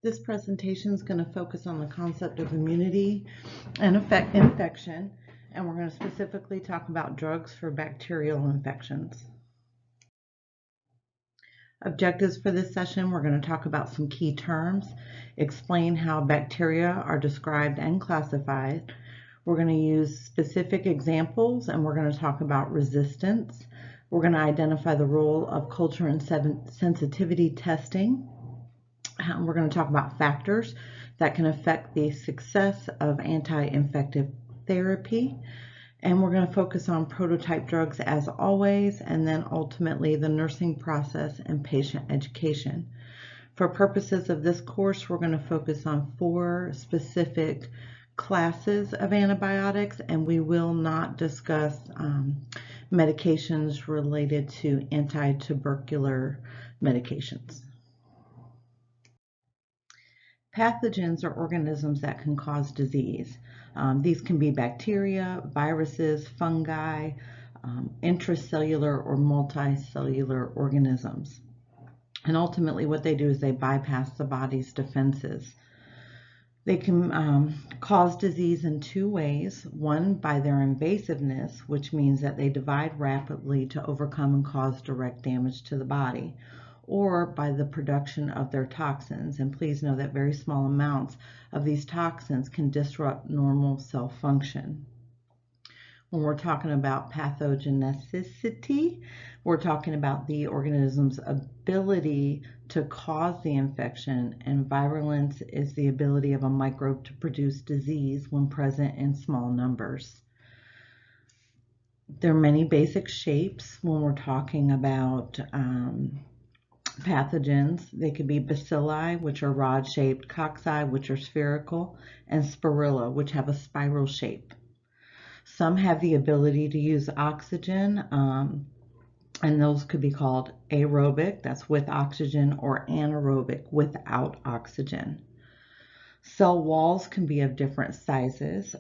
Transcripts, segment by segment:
This presentation is going to focus on the concept of immunity and infection, and we're going to specifically talk about drugs for bacterial infections. Objectives for this session, we're going to talk about some key terms, explain how bacteria are described and classified. We're going to use specific examples, and we're going to talk about resistance. We're going to identify the role of culture and sensitivity testing. We're going to talk about factors that can affect the success of anti-infective therapy. And we're going to focus on prototype drugs as always, and then ultimately the nursing process and patient education. For purposes of this course, we're going to focus on 4 specific classes of antibiotics, and we will not discuss medications related to anti-tubercular medications. Pathogens are organisms that can cause disease. These can be bacteria, viruses, fungi, intracellular or multicellular organisms. And ultimately what they do is they bypass the body's defenses. They can cause disease in 2 ways. One, by their invasiveness, which means that they divide rapidly to overcome and cause direct damage to the body, or by the production of their toxins. And please know that very small amounts of these toxins can disrupt normal cell function. When we're talking about pathogenicity, we're talking about the organism's ability to cause the infection, and virulence is the ability of a microbe to produce disease when present in small numbers. There are many basic shapes when we're talking about pathogens. They could be bacilli, which are rod-shaped, cocci, which are spherical, and spirilla, which have a spiral shape. Some have the ability to use oxygen, and those could be called aerobic, that's with oxygen, or anaerobic, without oxygen. Cell walls can be of different sizes.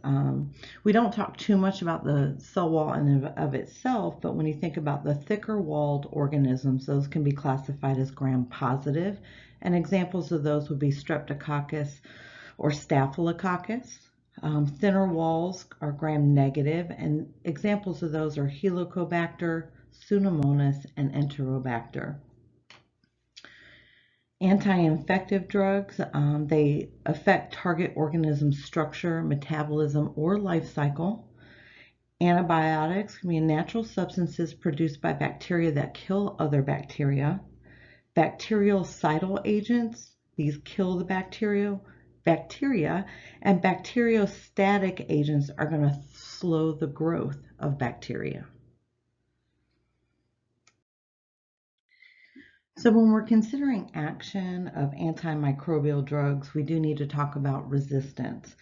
We don't talk too much about the cell wall in and of itself, but when you think about the thicker walled organisms, those can be classified as gram-positive, and examples of those would be streptococcus or staphylococcus. Thinner walls are gram-negative, and examples of those are Helicobacter, Pseudomonas, and Enterobacter. Anti-infective drugs, they affect target organism structure, metabolism, or life cycle. Antibiotics can be natural substances produced by bacteria that kill other bacteria. Bactericidal agents, these kill the bacteria, and bacteriostatic agents are going to slow the growth of bacteria. So when we're considering action of antimicrobial drugs, we do need to talk about resistance.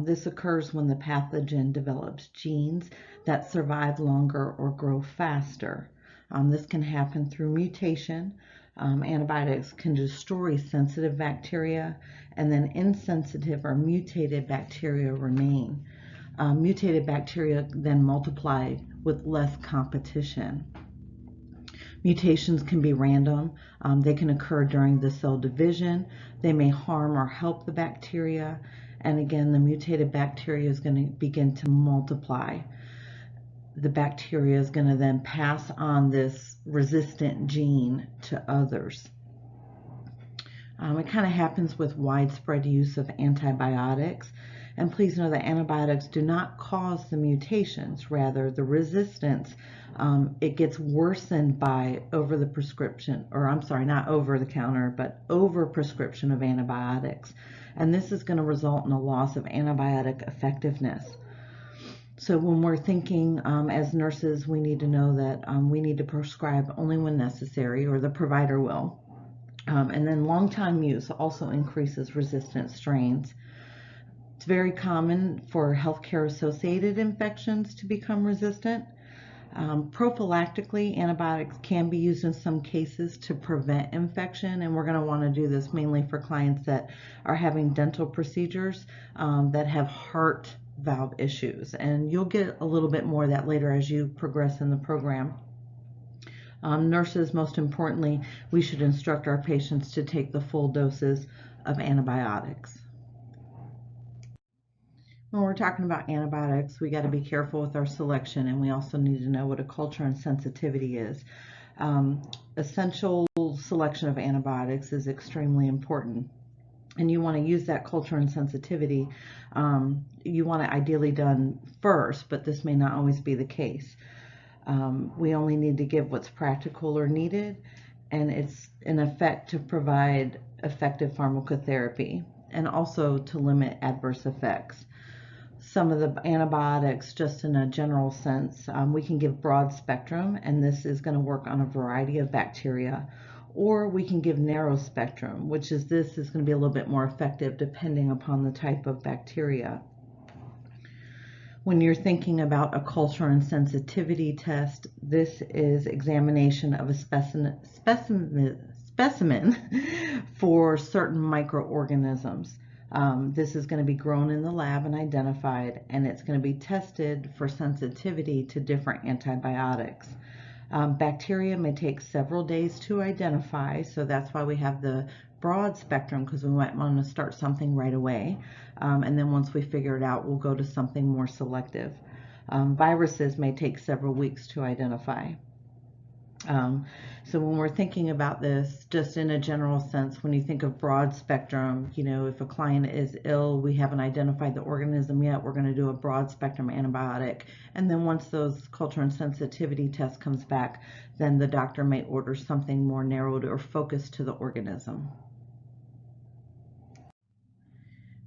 This occurs when the pathogen develops genes that survive longer or grow faster. This can happen through mutation. Antibiotics can destroy sensitive bacteria, and then insensitive or mutated bacteria remain. Mutated bacteria then multiply with less competition. Mutations can be random. They can occur during the cell division. They may harm or help the bacteria. And again, the mutated bacteria is going to begin to multiply. The bacteria is going to then pass on this resistant gene to others. It kind of happens with widespread use of antibiotics. And please know that antibiotics do not cause the mutations. Rather, the resistance, it gets worsened by over the counter, but over prescription of antibiotics. And this is going to result in a loss of antibiotic effectiveness. So when we're thinking as nurses, we need to know that we need to prescribe only when necessary, or the provider will. And then long-time use also increases resistant strains. It's very common for healthcare-associated infections to become resistant. Prophylactically, antibiotics can be used in some cases to prevent infection, and we're going to want to do this mainly for clients that are having dental procedures that have heart valve issues, and you'll get a little bit more of that later as you progress in the program. Nurses, most importantly, we should instruct our patients to take the full doses of antibiotics. When we're talking about antibiotics, we got to be careful with our selection, and we also need to know what a culture and sensitivity is. Essential selection of antibiotics is extremely important, and you want to use that culture and sensitivity. You want it ideally done first, but this may not always be the case. We only need to give what's practical or needed, and it's in effect to provide effective pharmacotherapy and also to limit adverse effects. Some of the antibiotics, just in a general sense, we can give broad spectrum, and this is going to work on a variety of bacteria, or we can give narrow spectrum, which is this is going to be a little bit more effective depending upon the type of bacteria. When you're thinking about a culture and sensitivity test, this is examination of a specimen for certain microorganisms. This is going to be grown in the lab and identified, and it's going to be tested for sensitivity to different antibiotics. Bacteria may take several days to identify, so that's why we have the broad spectrum, because we might want to start something right away. And then once we figure it out, we'll go to something more selective. Viruses may take several weeks to identify. So when we're thinking about this, just in a general sense, when you think of broad spectrum, if a client is ill, we haven't identified the organism yet, we're going to do a broad spectrum antibiotic. And then once those culture and sensitivity test comes back, then the doctor may order something more narrowed or focused to the organism.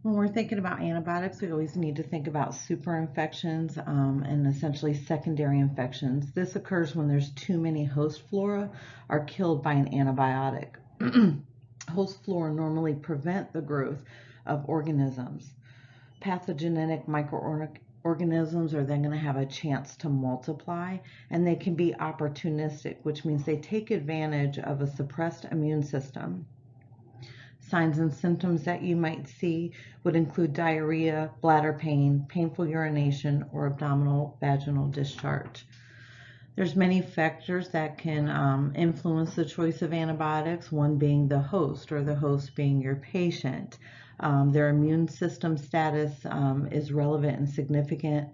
When we're thinking about antibiotics, we always need to think about superinfections and essentially secondary infections. This occurs when there's too many host flora are killed by an antibiotic. Host flora normally prevent the growth of organisms. Pathogenic microorganisms are then going to have a chance to multiply, and they can be opportunistic, which means they take advantage of a suppressed immune system. Signs and symptoms that you might see would include diarrhea, bladder pain, painful urination, or abdominal vaginal discharge. There's many factors that can influence the choice of antibiotics, one being the host, or the host being your patient. Their immune system status is relevant and significant.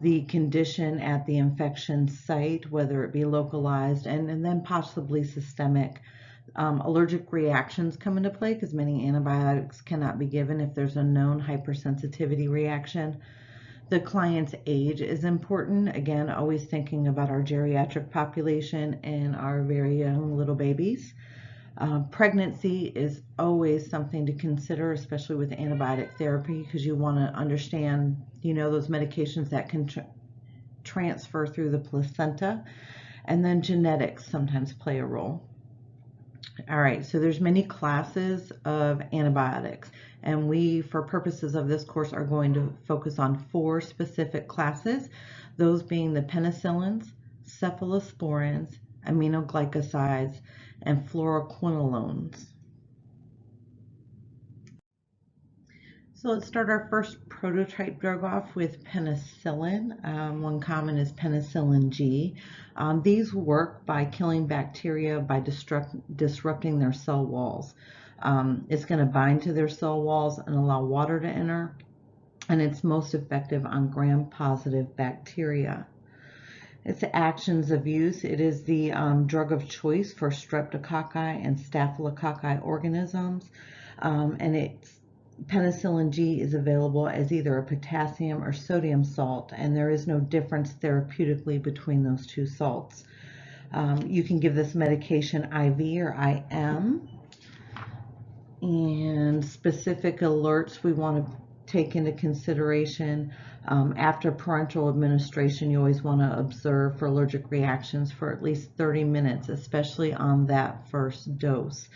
The condition at the infection site, whether it be localized and then possibly systemic. Allergic reactions come into play because many antibiotics cannot be given if there's a known hypersensitivity reaction. The client's age is important. Again, always thinking about our geriatric population and our very young little babies. Pregnancy is always something to consider, especially with antibiotic therapy, because you want to understand, those medications that can transfer through the placenta. And then genetics sometimes play a role. All right, so there's many classes of antibiotics, and we, for purposes of this course, are going to focus on 4 specific classes, those being the penicillins, cephalosporins, aminoglycosides, and fluoroquinolones. So let's start our first prototype drug off with penicillin. One common is penicillin G. These work by killing bacteria by disrupting their cell walls. It's going to bind to their cell walls and allow water to enter, and it's most effective on gram-positive bacteria. Its actions of use, it is the drug of choice for streptococci and staphylococci organisms, and penicillin G is available as either a potassium or sodium salt, and there is no difference therapeutically between those 2 salts. You can give this medication IV or IM, and specific alerts we want to take into consideration. After parenteral administration, you always want to observe for allergic reactions for at least 30 minutes, especially on that first dose.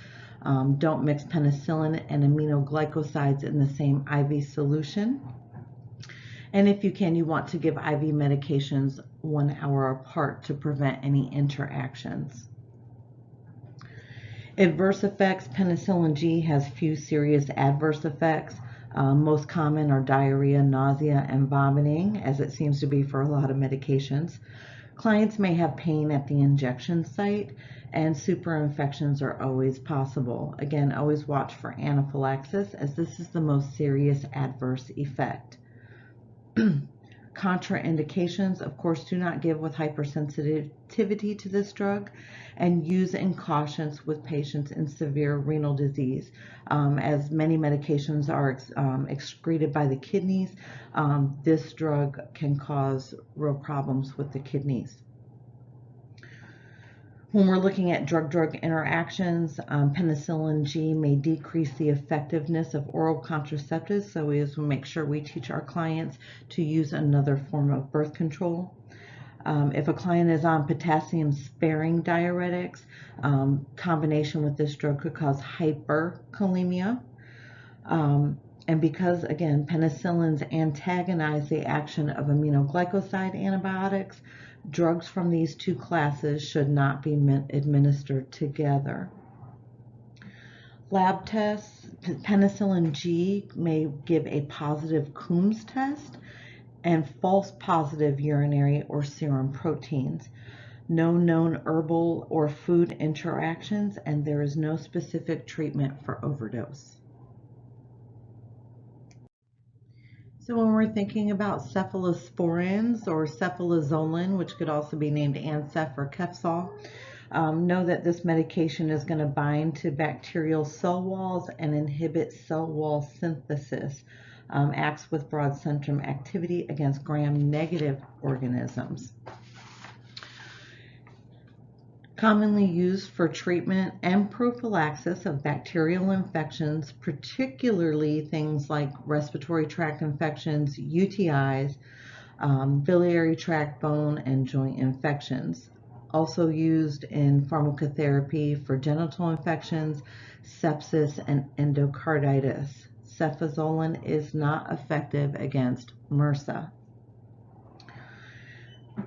Don't mix penicillin and aminoglycosides in the same IV solution. And if you can, you want to give IV medications 1 hour apart to prevent any interactions. Adverse effects, penicillin G has few serious adverse effects. Most common are diarrhea, nausea, and vomiting, as it seems to be for a lot of medications. Clients may have pain at the injection site, and superinfections are always possible. Again, always watch for anaphylaxis, as this is the most serious adverse effect. Contraindications, of course, do not give with hypersensitivity to this drug, and use in cautions with patients in severe renal disease. As many medications are excreted by the kidneys, this drug can cause real problems with the kidneys. When we're looking at drug-drug interactions, penicillin G may decrease the effectiveness of oral contraceptives, so we will make sure we teach our clients to use another form of birth control. If a client is on potassium-sparing diuretics, combination with this drug could cause hyperkalemia. And because, again, penicillins antagonize the action of aminoglycoside antibiotics, drugs from these two classes should not be administered together. Lab tests, penicillin G may give a positive Coombs test and false positive urinary or serum proteins. No known herbal or food interactions, and there is no specific treatment for overdose. So when we're thinking about cephalosporins or cefalozolin, which could also be named Ancef or Kefsol, know that this medication is going to bind to bacterial cell walls and inhibit cell wall synthesis, acts with broad spectrum activity against gram-negative organisms. Commonly used for treatment and prophylaxis of bacterial infections, particularly things like respiratory tract infections, UTIs, biliary tract, bone, and joint infections. Also used in pharmacotherapy for genital infections, sepsis, and endocarditis. Cefazolin is not effective against MRSA.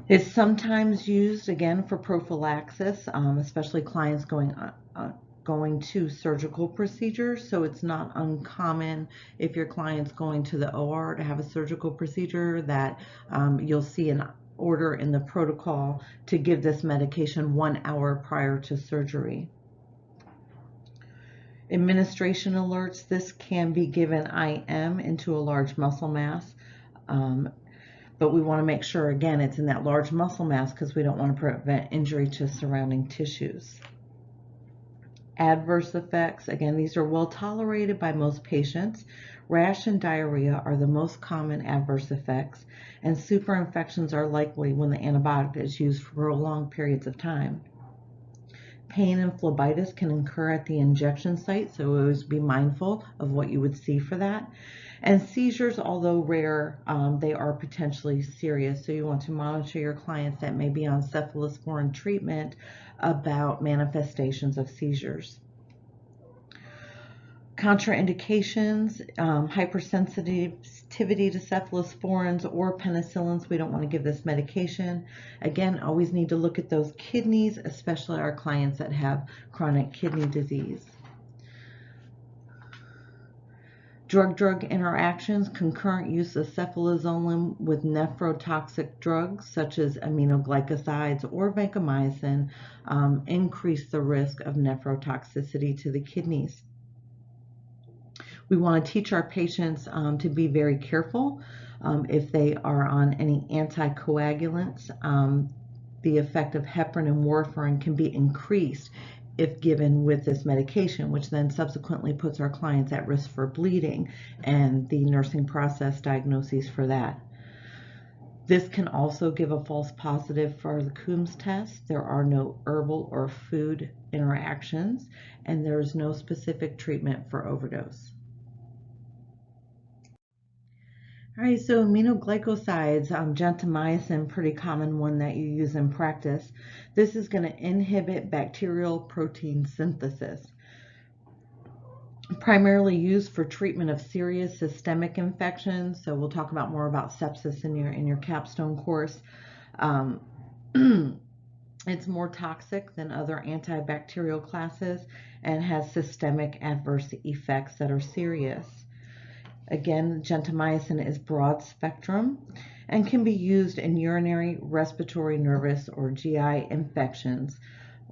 It's sometimes used, again, for prophylaxis, especially clients going to surgical procedures. So it's not uncommon if your client's going to the OR to have a surgical procedure that you'll see an order in the protocol to give this medication 1 hour prior to surgery. Administration alerts, this can be given IM into a large muscle mass. But we want to make sure, again, it's in that large muscle mass because we don't want to prevent injury to surrounding tissues. Adverse effects, again, these are well tolerated by most patients. Rash and diarrhea are the most common adverse effects, and superinfections are likely when the antibiotic is used for prolonged periods of time. Pain and phlebitis can occur at the injection site, so always be mindful of what you would see for that. And seizures, although rare, they are potentially serious, so you want to monitor your clients that may be on cephalosporin treatment about manifestations of seizures. Contraindications, hypersensitivity to cephalosporins or penicillins. We don't want to give this medication. Again, always need to look at those kidneys, especially our clients that have chronic kidney disease. Drug-drug interactions, concurrent use of cefalozolin with nephrotoxic drugs such as aminoglycosides or vancomycin increase the risk of nephrotoxicity to the kidneys. We want to teach our patients to be very careful if they are on any anticoagulants. The effect of heparin and warfarin can be increased if given with this medication, which then subsequently puts our clients at risk for bleeding and the nursing process diagnoses for that. This can also give a false positive for the Coombs test. There are no herbal or food interactions, and there is no specific treatment for overdose. All right, so aminoglycosides, gentamicin, pretty common one that you use in practice. This is going to inhibit bacterial protein synthesis. Primarily used for treatment of serious systemic infections. So we'll talk about more about sepsis in your capstone course. It's more toxic than other antibacterial classes and has systemic adverse effects that are serious. Again, gentamicin is broad spectrum, and can be used in urinary, respiratory, nervous, or GI infections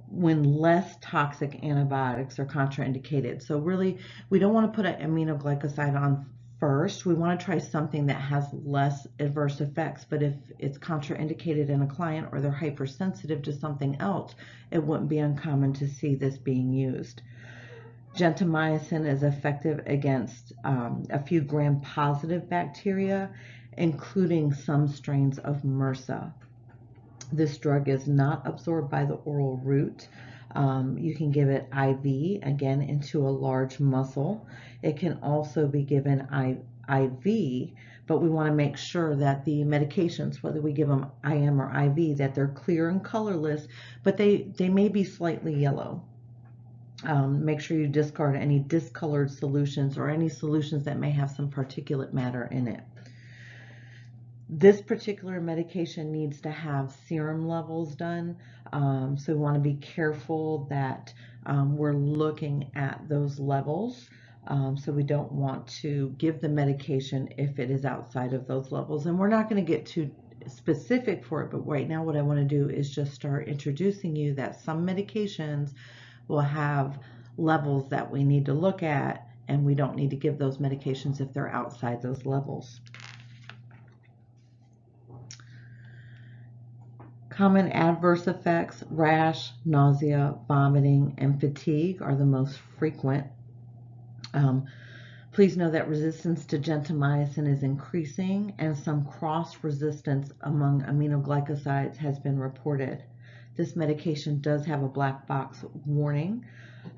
when less toxic antibiotics are contraindicated. So really, we don't want to put an aminoglycoside on first. We want to try something that has less adverse effects, but if it's contraindicated in a client or they're hypersensitive to something else, it wouldn't be uncommon to see this being used. Gentamicin is effective against a few gram-positive bacteria, including some strains of MRSA. This drug is not absorbed by the oral route. You can give it IV, again, into a large muscle. It can also be given IV, but we want to make sure that the medications, whether we give them IM or IV, that they're clear and colorless, but they may be slightly yellow. Make sure you discard any discolored solutions or any solutions that may have some particulate matter in it. This particular medication needs to have serum levels done, so we want to be careful that we're looking at those levels. So we don't want to give the medication if it is outside of those levels. And we're not going to get too specific for it, but right now what I want to do is just start introducing you that some medications will have levels that we need to look at, and we don't need to give those medications if they're outside those levels. Common adverse effects: rash, nausea, vomiting, and fatigue are the most frequent. Please know that resistance to gentamicin is increasing, and some cross-resistance among aminoglycosides has been reported. This medication does have a black box warning.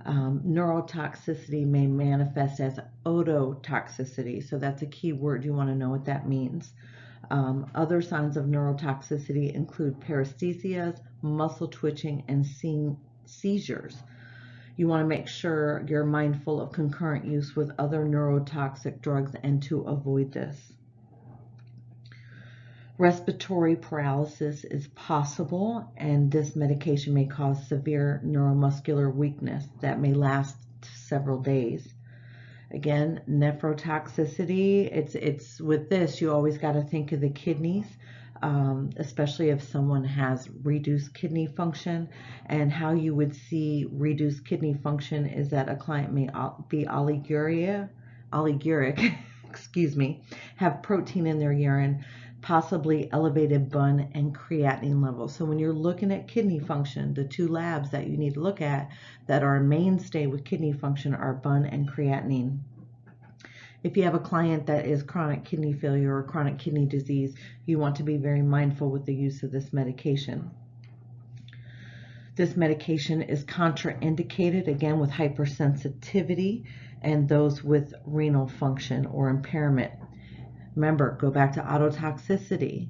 Neurotoxicity may manifest as ototoxicity, so that's a key word. You want to know what that means. Other signs of neurotoxicity include paresthesias, muscle twitching, and seizures. You want to make sure you're mindful of concurrent use with other neurotoxic drugs and to avoid this. Respiratory paralysis is possible, and this medication may cause severe neuromuscular weakness that may last several days. Again, nephrotoxicity, it's with this, you always got to think of the kidneys, especially if someone has reduced kidney function. And how you would see reduced kidney function is that a client may be oliguric, excuse me, have protein in their urine, possibly elevated bun and creatinine levels. So when you're looking at kidney function, the two labs that you need to look at that are a mainstay with kidney function are bun and creatinine. If you have a client that is chronic kidney failure or chronic kidney disease, you want to be very mindful with the use of this medication. This medication is contraindicated, again, with hypersensitivity and those with renal function or impairment. Remember, go back to ototoxicity.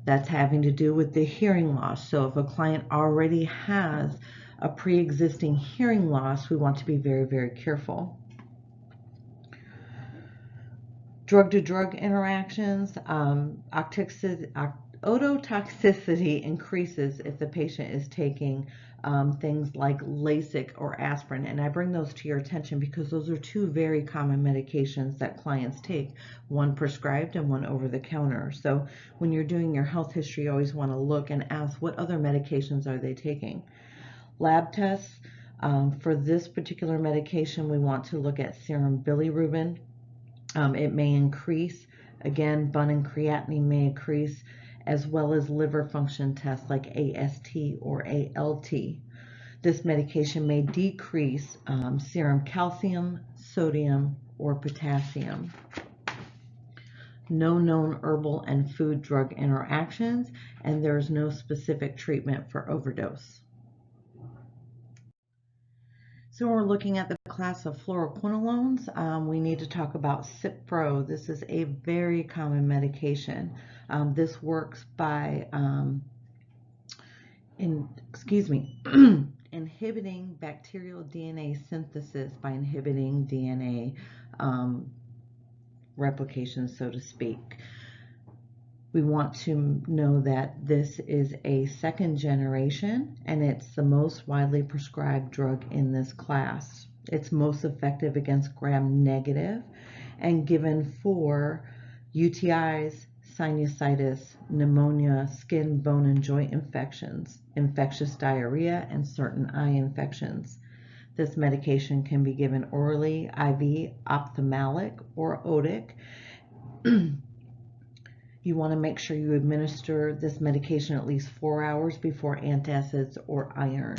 That's having to do with the hearing loss. So if a client already has a pre-existing hearing loss, we want to be very, very careful. Drug-to-drug interactions, ototoxicity increases if the patient is taking things like Lasix or aspirin, and I bring those to your attention because those are two very common medications that clients take, one prescribed and one over the counter. So when you're doing your health history, you always want to look and ask what other medications are they taking. Lab tests, for this particular medication, we want to look at serum bilirubin. It may increase. Again, bun and creatinine may increase, as well as liver function tests like AST or ALT. This medication may decrease serum calcium, sodium, or potassium. No known herbal and food drug interactions, and there's no specific treatment for overdose. So we're looking at the class of fluoroquinolones. We need to talk about cipro. This is a very common medication. This works by inhibiting bacterial DNA synthesis by inhibiting DNA replication, so to speak. We want to know that this is a second generation, and it's the most widely prescribed drug in this class. It's most effective against gram-negative and given for UTIs, sinusitis, pneumonia, skin, bone, and joint infections, infectious diarrhea, and certain eye infections. This medication can be given orally, IV, ophthalmic, or otic. You want to make sure you administer this medication at least 4 hours before antacids or iron.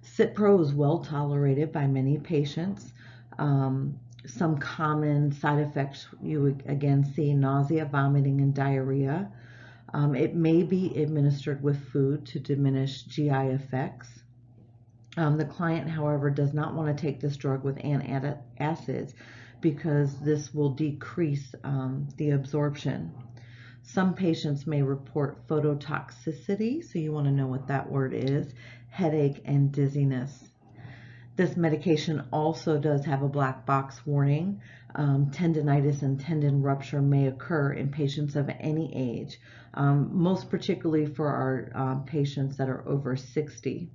Cipro is well tolerated by many patients. Some common side effects you would again see: nausea, vomiting, and diarrhea. It may be administered with food to diminish GI effects. The client, however, does not want to take this drug with antacids because this will decrease the absorption. Some patients may report phototoxicity, so you want to know what that word is, headache, and dizziness. This medication also does have a black box warning. Tendinitis and tendon rupture may occur in patients of any age, most particularly for our patients that are over 60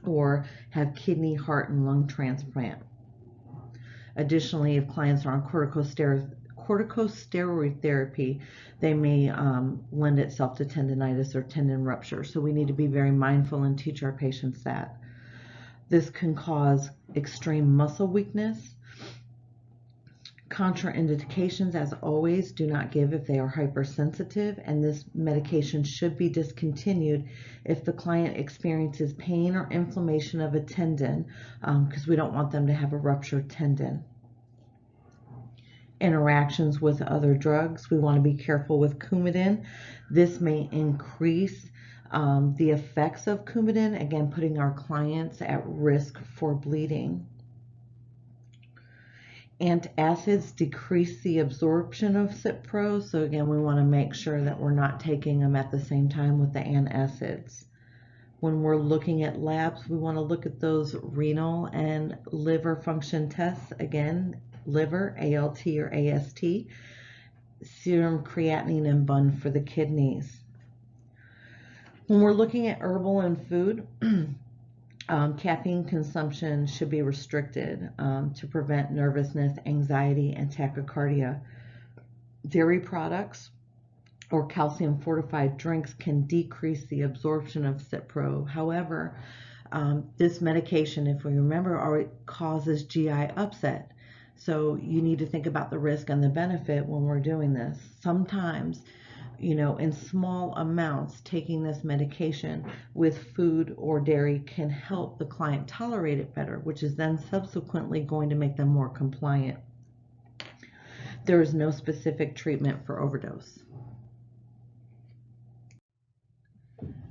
or have kidney, heart, and lung transplant. Additionally, if clients are on corticosteroid therapy, they may lend itself to tendinitis or tendon rupture. So we need to be very mindful and teach our patients that. This can cause extreme muscle weakness. Contraindications, as always, do not give if they are hypersensitive, and this medication should be discontinued if the client experiences pain or inflammation of a tendon, because we don't want them to have a ruptured tendon. Interactions with other drugs, we want to be careful with Coumadin. This may increase the effects of Coumadin, again putting our clients at risk for bleeding. Antacids decrease the absorption of cipro, so again we want to make sure that we're not taking them at the same time with the antacids. When we're looking at labs, we want to look at those renal and liver function tests. Again, liver, ALT or AST, serum creatinine, and BUN for the kidneys. When we're looking at herbal and food, caffeine consumption should be restricted to prevent nervousness, anxiety, and tachycardia. Dairy products or calcium fortified drinks can decrease the absorption of cipro. However, this medication, if we remember, causes GI upset. So you need to think about the risk and the benefit when we're doing this. Sometimes, in small amounts, taking this medication with food or dairy can help the client tolerate it better, which is then subsequently going to make them more compliant. There is no specific treatment for overdose.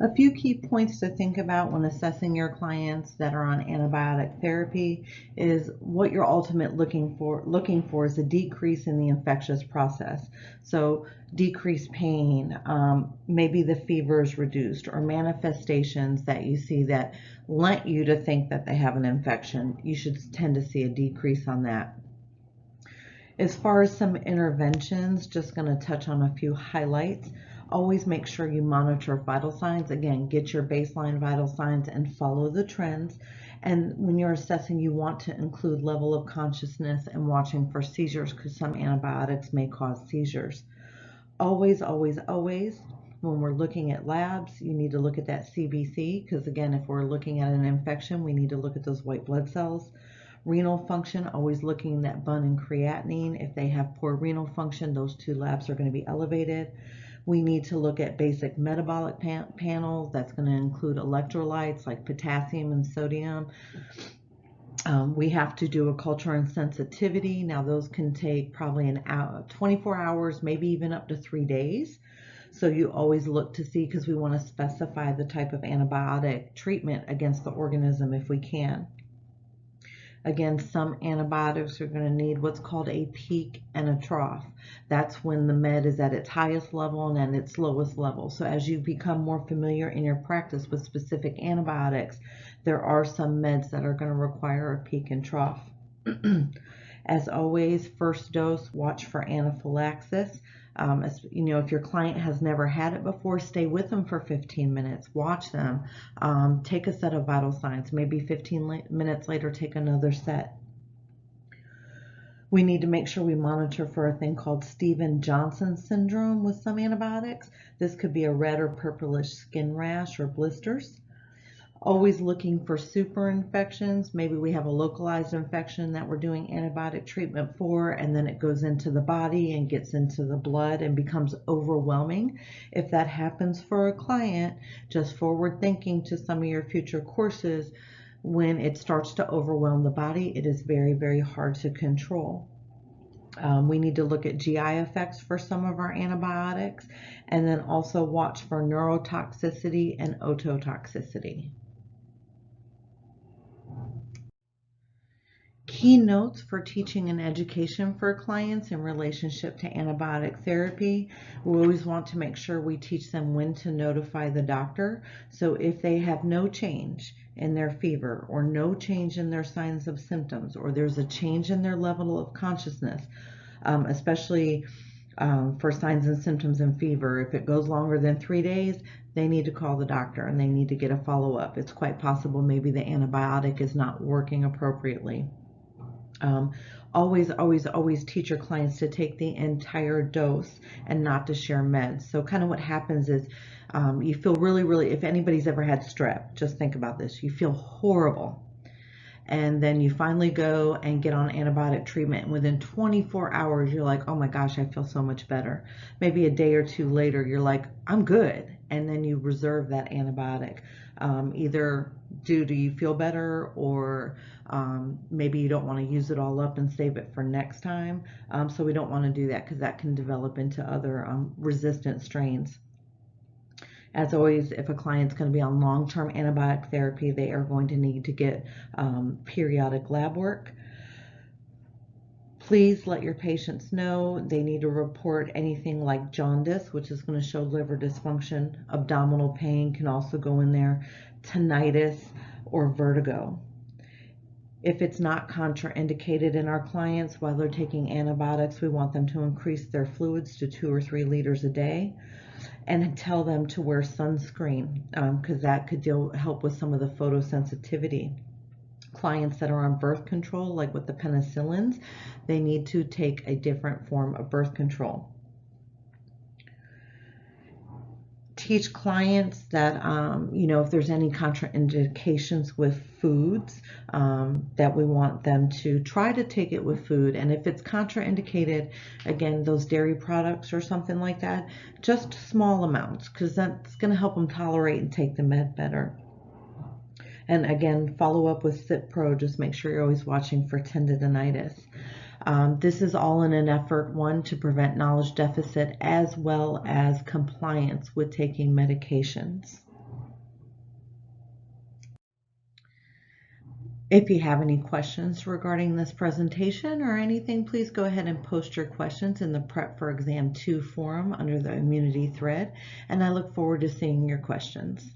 A few key points to think about when assessing your clients that are on antibiotic therapy is what you're ultimately looking for is a decrease in the infectious process. So decreased pain, maybe the fever is reduced, or manifestations that you see that lent you to think that they have an infection. You should tend to see a decrease on that. As far as some interventions, just going to touch on a few highlights. Always make sure you monitor vital signs. Again, get your baseline vital signs and follow the trends. And when you're assessing, you want to include level of consciousness and watching for seizures, because some antibiotics may cause seizures. Always, always, always, when we're looking at labs, you need to look at that CBC, because again, if we're looking at an infection, we need to look at those white blood cells. Renal function, always looking at BUN and creatinine. If they have poor renal function, those two labs are going to be elevated. We need to look at basic metabolic panels. That's going to include electrolytes like potassium and sodium. We have to do a culture and sensitivity. Now those can take probably an hour, 24 hours, maybe even up to 3 days. So you always look to see, because we want to specify the type of antibiotic treatment against the organism if we can. Again, some antibiotics are going to need what's called a peak and a trough. That's when the med is at its highest level and at its lowest level. So as you become more familiar in your practice with specific antibiotics, there are some meds that are going to require a peak and trough. As always, first dose, watch for anaphylaxis. If your client has never had it before, stay with them for 15 minutes, watch them, take a set of vital signs, maybe 15 minutes later take another set. We need to make sure we monitor for a thing called Stevens-Johnson syndrome with some antibiotics. This could be a red or purplish skin rash or blisters. Always looking for super infections. Maybe we have a localized infection that we're doing antibiotic treatment for, and then it goes into the body and gets into the blood and becomes overwhelming. If that happens for a client, just forward thinking to some of your future courses, when it starts to overwhelm the body, it is very, very hard to control. We need to look at GI effects for some of our antibiotics, and then also watch for neurotoxicity and ototoxicity. Key notes for teaching and education for clients in relationship to antibiotic therapy. We always want to make sure we teach them when to notify the doctor. So if they have no change in their fever or no change in their signs of symptoms, or there's a change in their level of consciousness, especially for signs and symptoms and fever, if it goes longer than 3 days, they need to call the doctor and they need to get a follow-up. It's quite possible maybe the antibiotic is not working appropriately. Always teach your clients to take the entire dose and not to share meds. So kind of what happens is you feel really, if anybody's ever had strep, just think about this. You feel horrible. And then you finally go and get on antibiotic treatment. And within 24 hours, you're like, oh my gosh, I feel so much better. Maybe a day or two later, you're like, I'm good. And then you reserve that antibiotic, either due to you feel better, or maybe you don't want to use it all up and save it for next time. So we don't want to do that, because that can develop into other resistant strains. As always, if a client's going to be on long-term antibiotic therapy, they are going to need to get periodic lab work. Please let your patients know they need to report anything like jaundice, which is going to show liver dysfunction. Abdominal pain can also go in there, tinnitus, or vertigo. If it's not contraindicated in our clients while they're taking antibiotics, we want them to increase their fluids to 2 or 3 liters a day, and tell them to wear sunscreen, because that could help with some of the photosensitivity. Clients that are on birth control, like with the penicillins, they need to take a different form of birth control. Teach clients that, if there's any contraindications with foods, that we want them to try to take it with food. And if it's contraindicated, again, those dairy products or something like that, just small amounts, because that's going to help them tolerate and take the med better. And again, follow up with cipro. Just make sure you're always watching for tendinitis. This is all in an effort, one, to prevent knowledge deficit, as well as compliance with taking medications. If you have any questions regarding this presentation or anything, please go ahead and post your questions in the Prep for Exam 2 forum under the Immunity thread, and I look forward to seeing your questions.